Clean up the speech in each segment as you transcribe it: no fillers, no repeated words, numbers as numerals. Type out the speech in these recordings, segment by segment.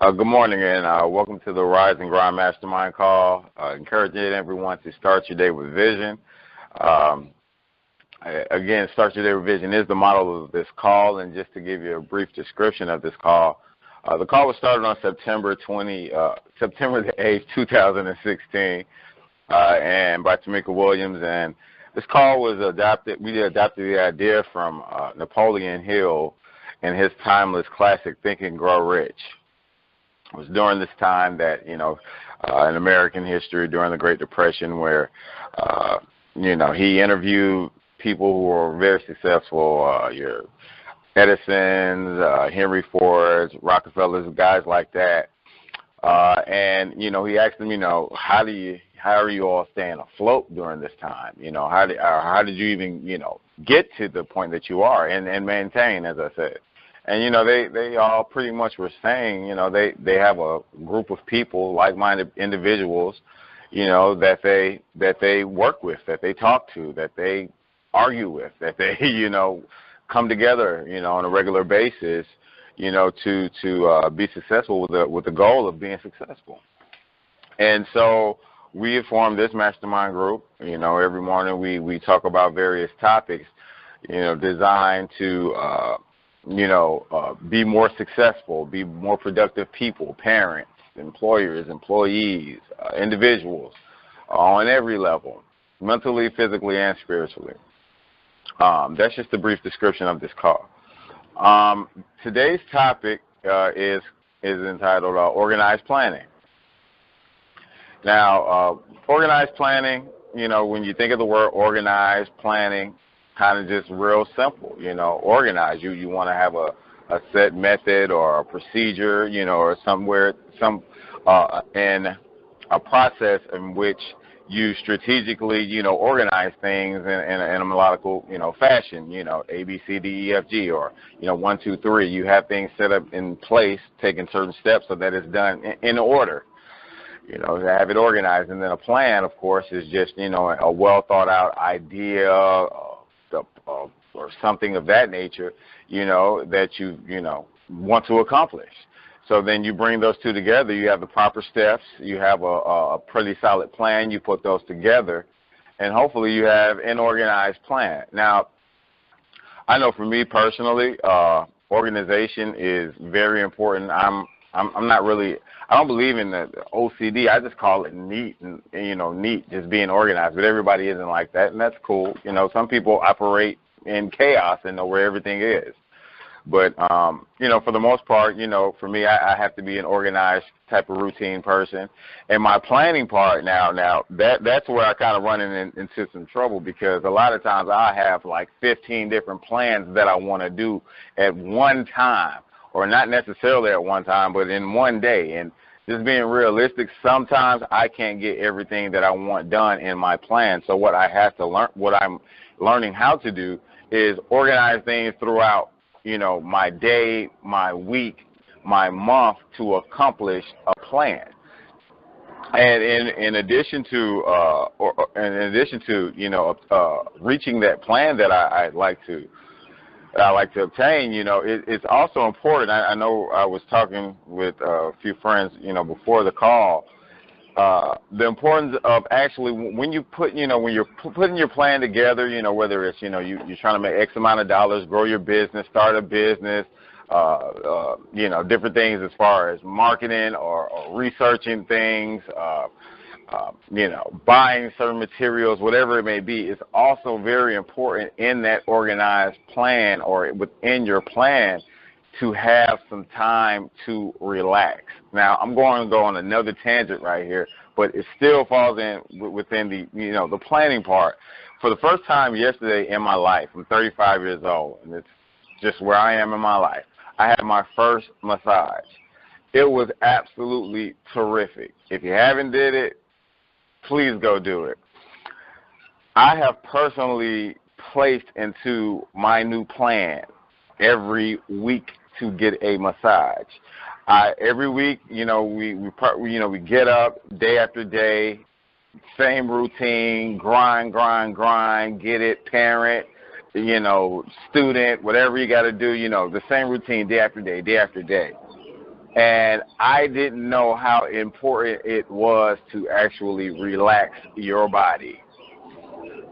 Good morning, and welcome to the Rise and Grind Mastermind call. Encouraging everyone to start your day with vision. Again, start your day with vision is the model of this call, and just to give you a brief description of this call, the call was started on September the 8th, 2016, and by Timeka Williams. And this call was adopted. We adopted the idea from Napoleon Hill and his timeless classic "Think and Grow Rich." It was during this time that, in American history, during the Great Depression, where, he interviewed people who were very successful, your Edisons, Henry Fords, Rockefellers, guys like that. And, he asked them, how are you all staying afloat during this time? How did you even, get to the point that you are and maintain, as I said? And, they all pretty much were saying, they have a group of people, like-minded individuals, that they work with, that they talk to, that they argue with, that they, come together, on a regular basis, to be successful with the goal of being successful. And so we have formed this mastermind group. Every morning we talk about various topics, designed to be more successful, be more productive people, parents, employers, employees, individuals, on every level, mentally, physically, and spiritually. That's just a brief description of this call. Today's topic is entitled Organized Planning. Now, organized planning, when you think of the word organized planning, kind of just real simple, organized. You want to have a set method or a procedure, or in a process in which you strategically, organize things in a melodical, fashion, A, B, C, D, E, F, G, or, 1, 2, 3. You have things set up in place, taking certain steps so that it's done in order. To have it organized. And then a plan, of course, is just, a well thought out idea, or something of that nature, that you want to accomplish. So then you bring those two together. You have the proper steps. You have a pretty solid plan. You put those together, and hopefully you have an organized plan. Now, I know for me personally, organization is very important. I'm not really. I don't believe in the OCD. I just call it neat, and neat, just being organized. But everybody isn't like that, and that's cool. Some people operate in chaos and know where everything is. But, for the most part, for me, I have to be an organized type of routine person. And my planning part now that's where I kind of run into some trouble, because a lot of times I have like 15 different plans that I want to do at one time, or not necessarily at one time, but in one day. And just being realistic, sometimes I can't get everything that I want done in my plan. So what I have to learn, what I'm learning how to do, is organize things throughout, my day, my week, my month, to accomplish a plan. And in addition to reaching that plan that I like to obtain, it's also important. I know I was talking with a few friends, before the call, the importance of actually, when you're putting your plan together, whether it's, you're trying to make X amount of dollars, grow your business, start a business, different things as far as marketing or researching things, buying certain materials, whatever it may be. It's also very important in that organized plan, or within your plan, to have some time to relax. Now, I'm going to go on another tangent right here, but it still falls within the, the planning part. For the first time yesterday in my life, I'm 35 years old, and it's just where I am in my life, I had my first massage. It was absolutely terrific. If you haven't did it, please go do it. I have personally placed into my new plan every week to get a massage. Every week, we get up day after day, same routine, grind, get it, parent, student, whatever you got to do, the same routine day after day. And I didn't know how important it was to actually relax your body.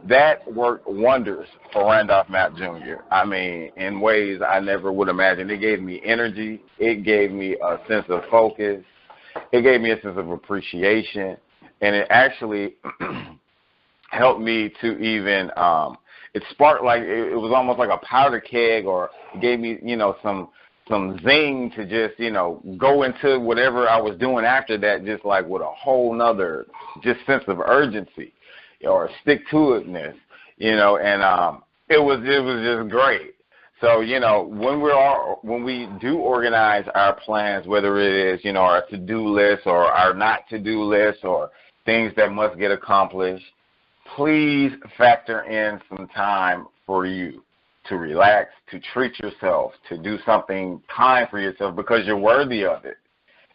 That worked wonders for Randolph Mapp Jr. I mean, in ways I never would imagine. It gave me energy. It gave me a sense of focus. It gave me a sense of appreciation. And it actually helped me to even, it sparked like, it was almost like a powder keg, or it gave me, some zing to just, go into whatever I was doing after that, just like with a whole nother just sense of urgency or stick-to-itness, and it was just great. So, when we do organize our plans, whether it is, our to-do list or our not to-do list or things that must get accomplished, please factor in some time for you to relax, to treat yourself, to do something kind for yourself, because you're worthy of it.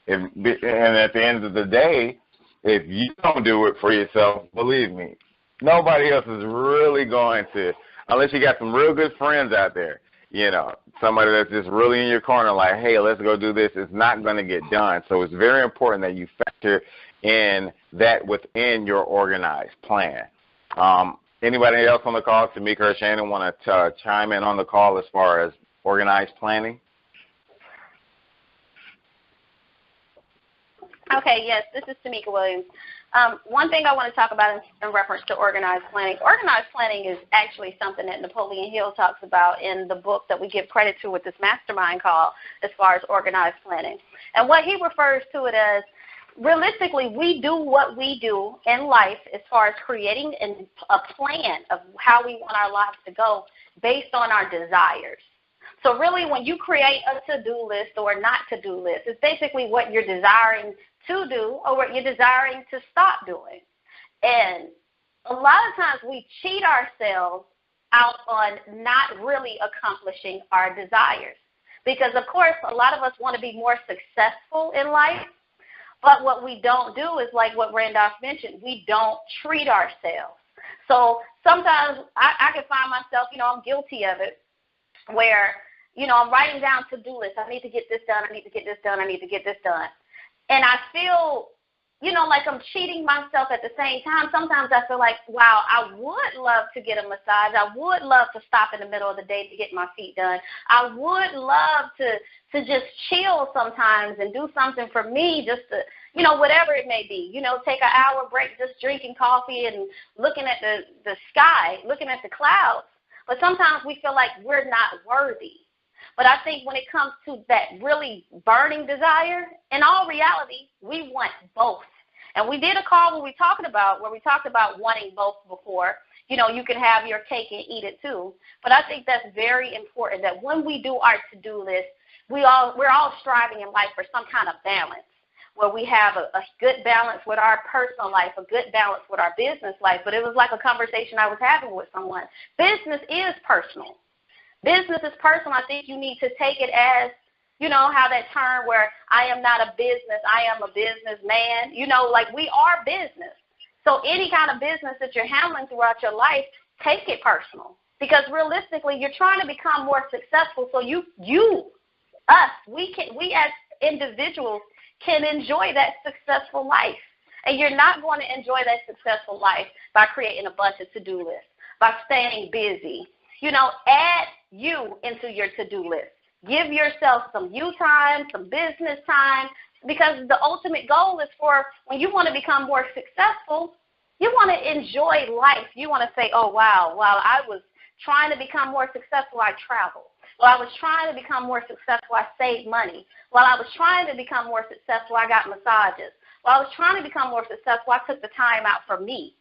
And at the end of the day, if you don't do it for yourself, believe me, nobody else is really going to, unless you got some real good friends out there, somebody that's just really in your corner like, hey, let's go do this. It's not going to get done. So it's very important that you factor in that within your organized plan. Anybody else on the call, Timeka or Shana, want to chime in on the call as far as organized planning? Okay, yes, this is Timeka Williams. One thing I want to talk about in reference to organized planning. Organized planning is actually something that Napoleon Hill talks about in the book that we give credit to with this Mastermind call as far as organized planning. And what he refers to it as, realistically, we do what we do in life as far as creating a plan of how we want our lives to go based on our desires. So really, when you create a to-do list or not to-do list, it's basically what you're desiring to do or what you're desiring to stop doing. And a lot of times we cheat ourselves out on not really accomplishing our desires. Because, of course, a lot of us want to be more successful in life, but what we don't do is like what Randolph mentioned, we don't treat ourselves. So sometimes I can find myself, I'm guilty of it, where, I'm writing down to-do lists. I need to get this done. I need to get this done. I need to get this done. And I feel, like I'm cheating myself at the same time. Sometimes I feel like, wow, I would love to get a massage. I would love to stop in the middle of the day to get my feet done. I would love to just chill sometimes and do something for me, just to, whatever it may be. Take an hour break just drinking coffee and looking at the sky, looking at the clouds. But sometimes we feel like we're not worthy. But I think when it comes to that really burning desire, in all reality, we want both. And we did a call where we talked about wanting both before. You can have your cake and eat it too. But I think that's very important that when we do our to-do list, we're all striving in life for some kind of balance, where we have a good balance with our personal life, a good balance with our business life. But it was like a conversation I was having with someone. Business is personal. Business is personal. I think you need to take it as, how that term where I am not a business, I am a businessman. Like we are business. So any kind of business that you're handling throughout your life, take it personal. Because realistically, you're trying to become more successful. So we as individuals can enjoy that successful life. And you're not going to enjoy that successful life by creating a bunch of to-do lists, by staying busy. Add you into your to-do list. Give yourself some you time, some business time, because the ultimate goal is for when you want to become more successful, you want to enjoy life. You want to say, oh, wow, while I was trying to become more successful, I traveled. While I was trying to become more successful, I saved money. While I was trying to become more successful, I got massages. While I was trying to become more successful, I took the time out for me.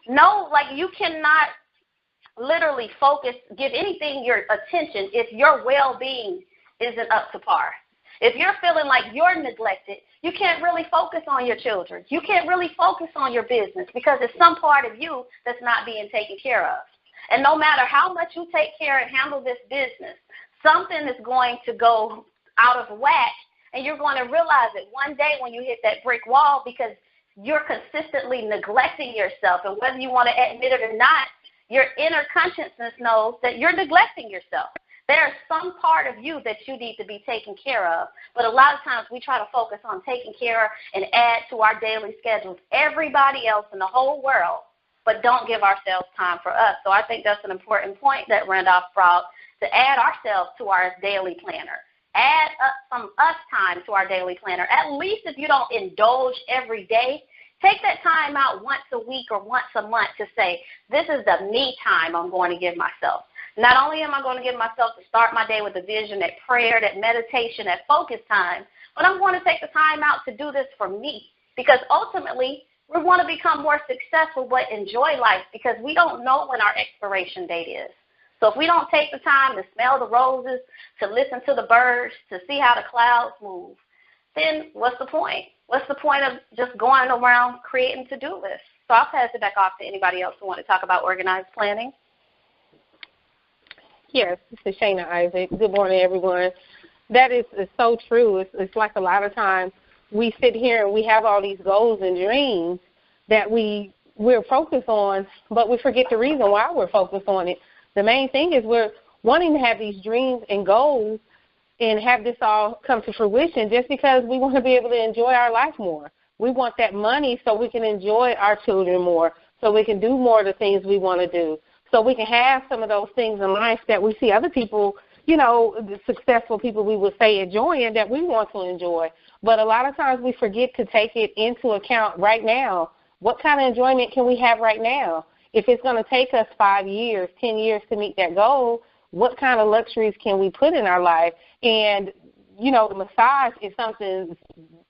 No, you cannot literally give anything your attention if your well-being isn't up to par. If you're feeling like you're neglected, you can't really focus on your children. You can't really focus on your business because it's some part of you that's not being taken care of. And no matter how much you take care and handle this business, something is going to go out of whack, and you're going to realize it one day when you hit that brick wall because you're consistently neglecting yourself. And whether you want to admit it or not, your inner consciousness knows that you're neglecting yourself, There's some part of you that you need to be taken care of. But a lot of times we try to focus on taking care and add to our daily schedules everybody else in the whole world, but don't give ourselves time for us. So I think that's an important point that Randolph brought, to add ourselves to our daily planner. Add some us time to our daily planner. At least if you don't indulge every day, take that time out once a week or once a month to say, this is the me time I'm going to give myself. Not only am I going to give myself to start my day with a vision, that prayer, that meditation, that focus time, but I'm going to take the time out to do this for me, because ultimately we want to become more successful but enjoy life, because we don't know when our expiration date is. So if we don't take the time to smell the roses, to listen to the birds, to see how the clouds move, then what's the point? What's the point of just going around creating to-do lists? So I'll pass it back off to anybody else who want to talk about organized planning. Yes, this is Shana, Isaac. Good morning, everyone. That is so true. It's like a lot of times we sit here and we have all these goals and dreams that we're focused on, but we forget the reason why we're focused on it. The main thing is we're wanting to have these dreams and goals and have this all come to fruition just because we want to be able to enjoy our life more. We want that money so we can enjoy our children more, so we can do more of the things we want to do, so we can have some of those things in life that we see other people, the successful people we would say enjoying, that we want to enjoy. But a lot of times we forget to take it into account right now. What kind of enjoyment can we have right now? If it's going to take us 5 years, 10 years to meet that goal, what kind of luxuries can we put in our life? And, the massage is something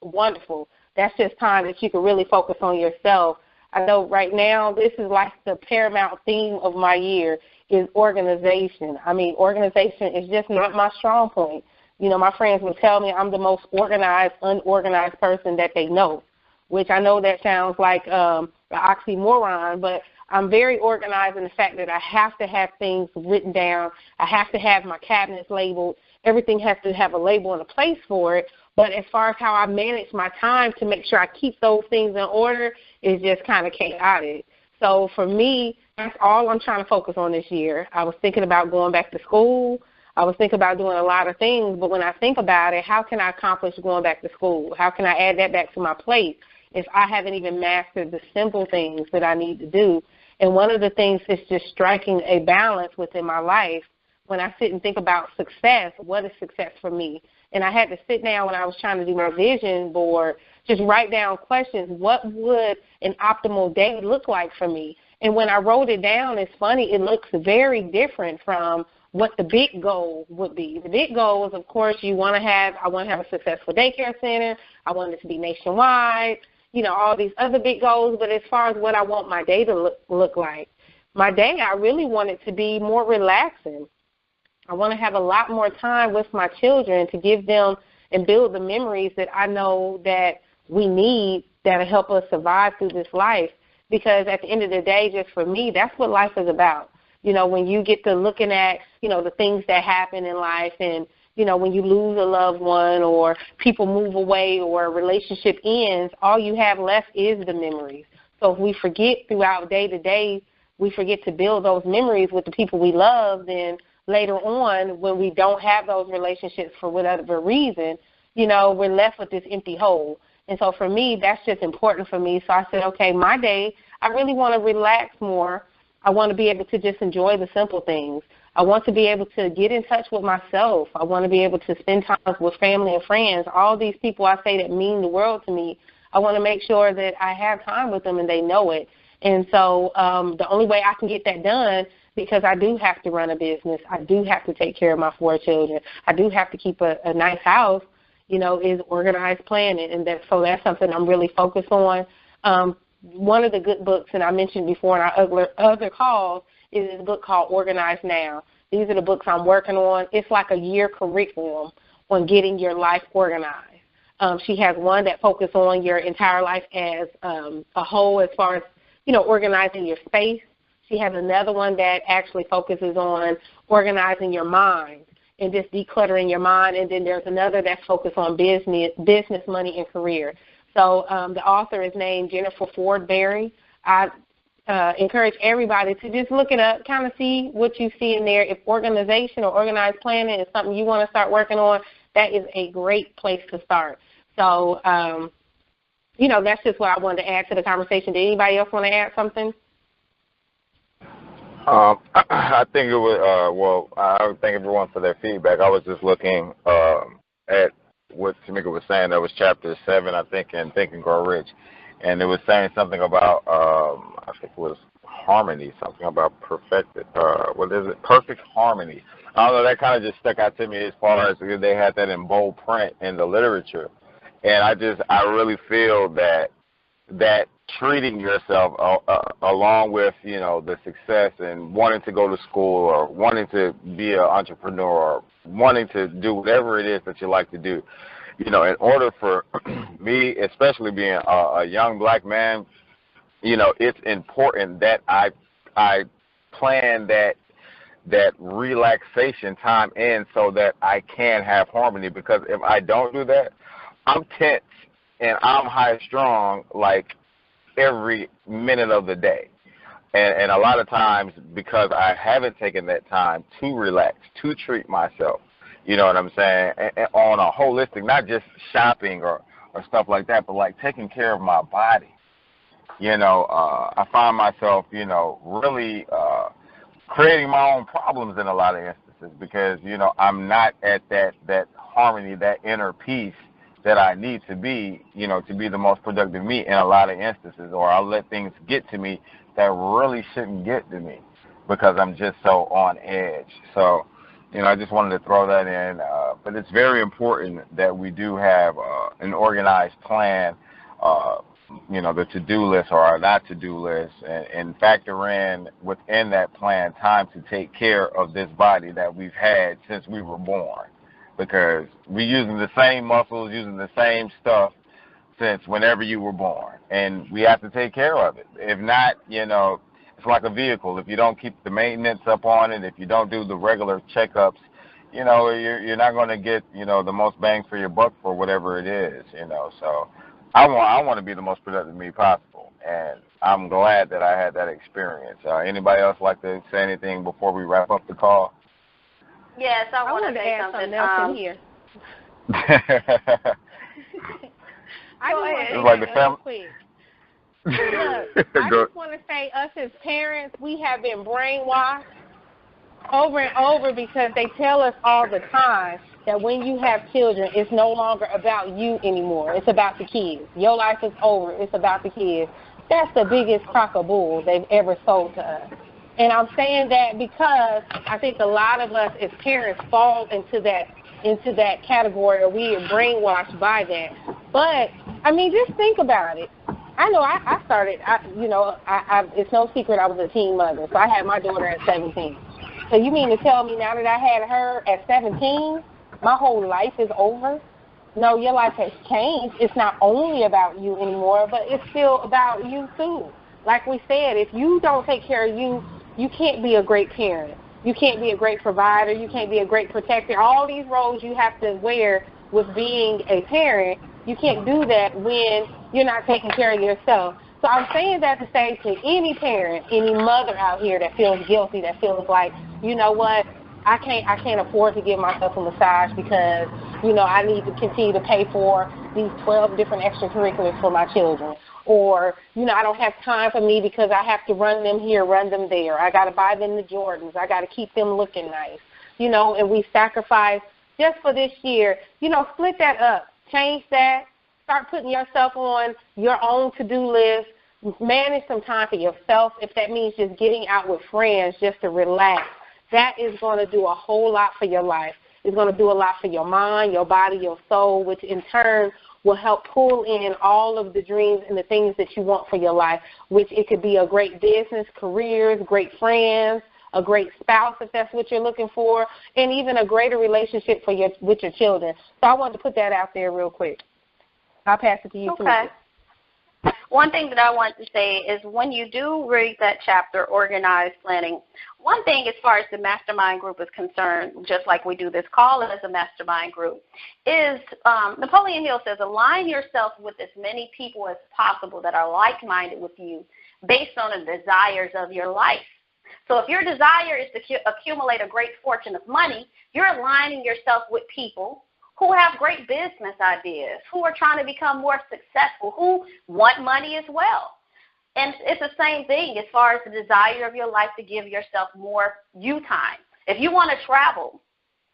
wonderful. That's just time that you can really focus on yourself. I know right now this is like the paramount theme of my year is organization. I mean, organization is just not my strong point. My friends will tell me I'm the most organized, unorganized person that they know, which I know that sounds like an oxymoron, but I'm very organized in the fact that I have to have things written down. I have to have my cabinets labeled. Everything has to have a label and a place for it. But as far as how I manage my time to make sure I keep those things in order is just kind of chaotic. So for me, that's all I'm trying to focus on this year. I was thinking about going back to school. I was thinking about doing a lot of things. But when I think about it, how can I accomplish going back to school? How can I add that back to my plate if I haven't even mastered the simple things that I need to do? And one of the things is just striking a balance within my life. When I sit and think about success, what is success for me? And I had to sit down when I was trying to do my vision board, just write down questions. What would an optimal day look like for me? And when I wrote it down, it's funny, it looks very different from what the big goal would be. The big goal is, of course, I want to have a successful daycare center. I want it to be nationwide, all these other big goals. But as far as what I want my day to look like, my day, I really want it to be more relaxing. I want to have a lot more time with my children to give them and build the memories that I know that we need that will help us survive through this life. Because at the end of the day, just for me, that's what life is about. When you get to looking at, the things that happen in life and, when you lose a loved one or people move away or a relationship ends, all you have left is the memories. So if we forget throughout day to day, we forget to build those memories with the people we love, then later on, when we don't have those relationships for whatever reason, we're left with this empty hole. And so for me, that's just important for me. So I said, okay, my day, I really want to relax more. I want to be able to just enjoy the simple things. I want to be able to get in touch with myself. I want to be able to spend time with family and friends. All these people I say that mean the world to me, I want to make sure that I have time with them and they know it. And so the only way I can get that done, because I do have to run a business, I do have to take care of my 4 children, I do have to keep a nice house, is organized planning. And that's something I'm really focused on. One of the good books, and I mentioned before in our other calls, is this book called Organize Now. These are the books I'm working on. It's like a year curriculum on getting your life organized. She has one that focuses on your entire life as a whole as far as, organizing your space. She has another one that actually focuses on organizing your mind and just decluttering your mind. And then there's another that focuses on business, money, and career. So the author is named Jennifer Ford Berry. I encourage everybody to just look it up, kind of see what you see in there. If organization or organized planning is something you want to start working on, that is a great place to start. So, that's just what I wanted to add to the conversation. Did anybody else want to add something? I think it was, I would thank everyone for their feedback. I was just looking at what Timeka was saying. That was chapter 7, I think, in Think and Grow Rich. And it was saying something about, I think it was harmony, something about perfected, perfect harmony. I don't know, that kind of just stuck out to me as far as they had that in bold print in the literature. And I really feel that treating yourself along with, the success and wanting to go to school or wanting to be an entrepreneur or wanting to do whatever it is that you like to do, in order for me, especially being a young black man, it's important that I plan that relaxation time in so that I can have harmony, because if I don't do that, I'm tense and I'm high strung like every minute of the day. And a lot of times, because I haven't taken that time to relax, to treat myself, you know what I'm saying, and on a holistic, not just shopping or stuff like that, but like taking care of my body. I find myself, really creating my own problems in a lot of instances because, I'm not at that harmony, that inner peace that I need to be, to be the most productive me in a lot of instances, or I'll let things get to me that really shouldn't get to me because I'm just so on edge. So, I just wanted to throw that in. But it's very important that we do have an organized plan, the to-do list or our not-to-do list, and factor in within that plan time to take care of this body that we've had since we were born. Because we're using the same muscles, using the same stuff since whenever you were born. And we have to take care of it. If not, it's like a vehicle. If you don't keep the maintenance up on it, if you don't do the regular checkups, you're not going to get, the most bang for your buck for whatever it is, So I want to be the most productive me possible. And I'm glad that I had that experience. Anybody else like to say anything before we wrap up the call? Yes, I want to add something else in here. I just want to say us as parents, we have been brainwashed over and over because they tell us all the time that when you have children, it's no longer about you anymore. It's about the kids. Your life is over. It's about the kids. That's the biggest crock of bull they've ever sold to us. And I'm saying that because I think a lot of us as parents fall into that category, or we are brainwashed by that. But, just think about it. I know I started, it's no secret I was a teen mother, so I had my daughter at 17. So you mean to tell me now that I had her at 17, my whole life is over? No, your life has changed. It's not only about you anymore, but it's still about you too. Like we said, if you don't take care of you, you can't be a great parent. You can't be a great provider. You can't be a great protector. All these roles you have to wear with being a parent, you can't do that when you're not taking care of yourself. So I'm saying that to say to any parent, any mother out here that feels guilty, that feels like, you know what, I can't afford to give myself a massage because, I need to continue to pay for these 12 different extracurriculars for my children. Or, I don't have time for me because I have to run them here, run them there. I got to buy them the Jordans. I got to keep them looking nice. And we sacrifice just for this year. Split that up. Change that. Start putting yourself on your own to-do list. Manage some time for yourself. If that means just getting out with friends just to relax, that is going to do a whole lot for your life. It's going to do a lot for your mind, your body, your soul, which in turn will help pull in all of the dreams and the things that you want for your life, which it could be a great business, careers, great friends, a great spouse if that's what you're looking for, and even a greater relationship with your children. So I wanted to put that out there real quick. I'll pass it to you, okay. One thing that I want to say is when you do read that chapter, Organized Planning, one thing as far as the mastermind group is concerned, just like we do this call as a mastermind group, is Napoleon Hill says, align yourself with as many people as possible that are like-minded with you based on the desires of your life. So if your desire is to accumulate a great fortune of money, you're aligning yourself with people who have great business ideas, who are trying to become more successful, who want money as well. And it's the same thing as far as the desire of your life to give yourself more you time. If you want to travel,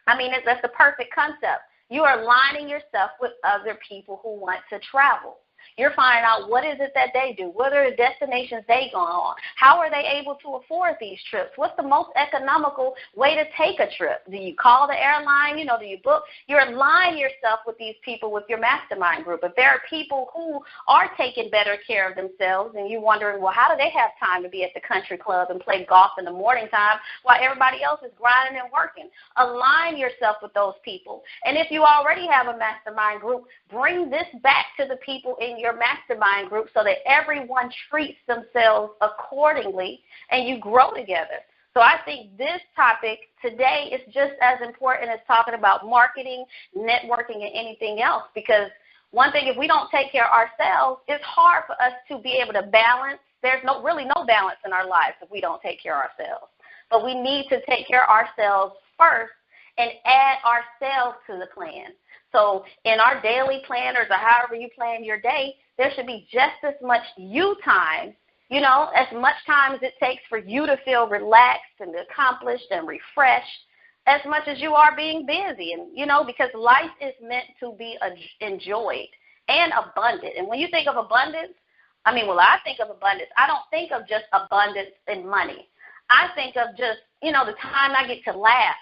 that's the perfect concept. You are aligning yourself with other people who want to travel. You're finding out what is it that they do, what are the destinations they go on, how are they able to afford these trips, what's the most economical way to take a trip. Do you call the airline, do you book? You're aligning yourself with these people with your mastermind group. If there are people who are taking better care of themselves and you're wondering, well, how do they have time to be at the country club and play golf in the morning time while everybody else is grinding and working? Align yourself with those people. And if you already have a mastermind group, bring this back to the people in your mastermind group so that everyone treats themselves accordingly and you grow together. So I think this topic today is just as important as talking about marketing, networking, and anything else, because one thing, if we don't take care of ourselves, it's hard for us to be able to balance. There's really no balance in our lives if we don't take care of ourselves. But we need to take care of ourselves first and add ourselves to the plan. So in our daily planners or however you plan your day, there should be just as much you time, as much time as it takes for you to feel relaxed and accomplished and refreshed, as much as you are being busy. And, because life is meant to be enjoyed and abundant. And when you think of abundance, I think of abundance. I don't think of just abundance in money. I think of just, the time I get to laugh.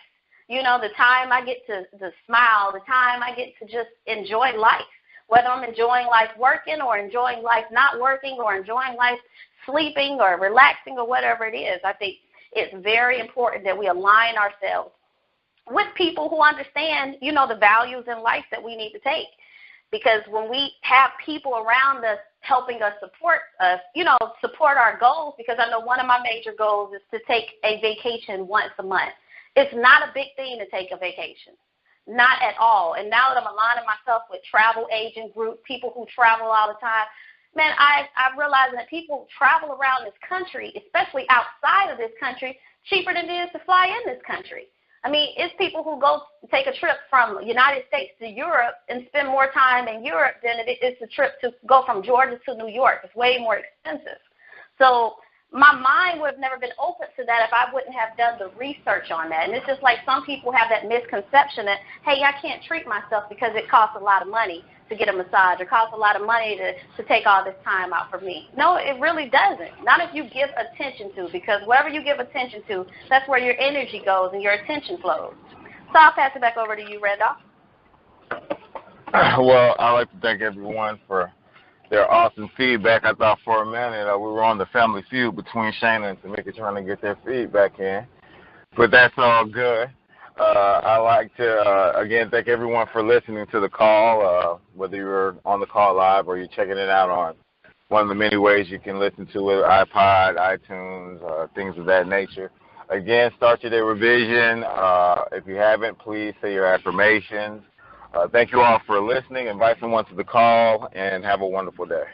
The time I get to smile, the time I get to just enjoy life, whether I'm enjoying life working or enjoying life not working or enjoying life sleeping or relaxing or whatever it is. I think it's very important that we align ourselves with people who understand, the values in life that we need to take. Because when we have people around us helping us support our goals, because I know one of my major goals is to take a vacation once a month. It's not a big thing to take a vacation, not at all. And now that I'm aligning myself with travel agent groups, people who travel all the time, man, I'm realizing that people travel around this country, especially outside of this country, cheaper than it is to fly in this country. It's people who go take a trip from the United States to Europe and spend more time in Europe than it is a trip to go from Georgia to New York. It's way more expensive. So my mind would have never been open to that if I wouldn't have done the research on that. And it's just like some people have that misconception that, hey, I can't treat myself because it costs a lot of money to get a massage or costs a lot of money to take all this time out for me. No, it really doesn't. Not if you give attention to, because whatever you give attention to, that's where your energy goes and your attention flows. So I'll pass it back over to you, Randolph. Well, I'd like to thank everyone for their awesome feedback. I thought for a minute we were on the Family Feud between Shana and Timeka trying to get their feedback in. But that's all good. I'd like to, again, thank everyone for listening to the call, whether you're on the call live or you're checking it out on one of the many ways you can listen to it, iPod, iTunes, things of that nature. Again, start your day revision. If you haven't, please say your affirmations. Thank you all for listening. Invite someone to the call, and have a wonderful day.